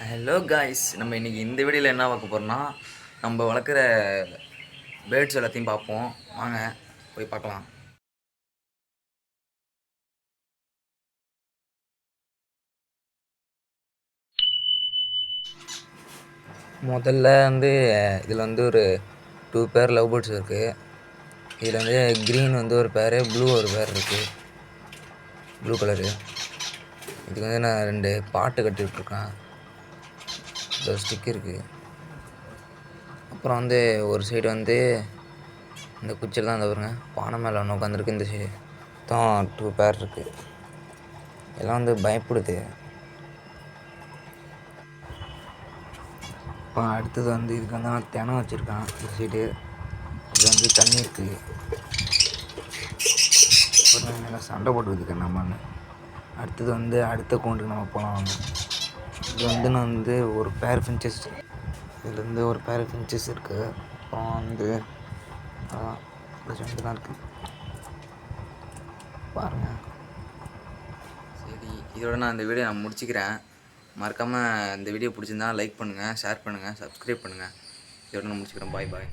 Hello guys, நம்ம இன்றைக்கி இந்த வீடியோவில் என்ன பார்க்க போகிறோம்னா, நம்ம வளர்க்குற பேர்ட்ஸ் எல்லாத்தையும் பார்ப்போம். வாங்க போய் பார்க்கலாம். முதல்ல இதில் ஒரு 2 பேர் லவ் பேர்ட்ஸ் இருக்குது. இதில் க்ரீன் ஒரு பேர், ப்ளூ ஒரு பேர் இருக்குது, ப்ளூ கலரு. இதுக்கு நான் 2 பாட்டு கட்டி விட்ருக்கேன். ஒரு ஸ்டிக் இருக்குது. அப்புறம் ஒரு சைடு இந்த குச்சியில் தான் பாருங்க, பானை மேலே ஒன்று உட்காந்துருக்கு. இந்த சைடு தான் 2 பேர் இருக்குது. எல்லாம் பயப்படுது. இப்போ அடுத்தது இதுக்கு நான் தினம் வச்சுருக்கேன். இந்த சைடு இது தண்ணி இருக்குது. அப்புறம் நல்லா சண்டை போட்டுருக்குது நம்மன்னு. அடுத்தது அடுத்த கூண்டுக்கு நம்ம போகலாம். இது நான் ஒரு பேர் ஃபின்ச்சஸ், இதில் ஒரு பேர் ஃபின்ச்சஸ் இருக்குது. அப்புறம் ரெண்டு தான் இருக்குது பாருங்கள். சரி, இதோட நான் இந்த வீடியோ முடிச்சுக்கிறேன். மறக்காமல் இந்த வீடியோ பிடிச்சிருந்தா லைக் பண்ணுங்கள், ஷேர் பண்ணுங்கள், சப்ஸ்கிரைப் பண்ணுங்கள். இதோட நான் முடிச்சுக்கிறேன். பாய் பாய்.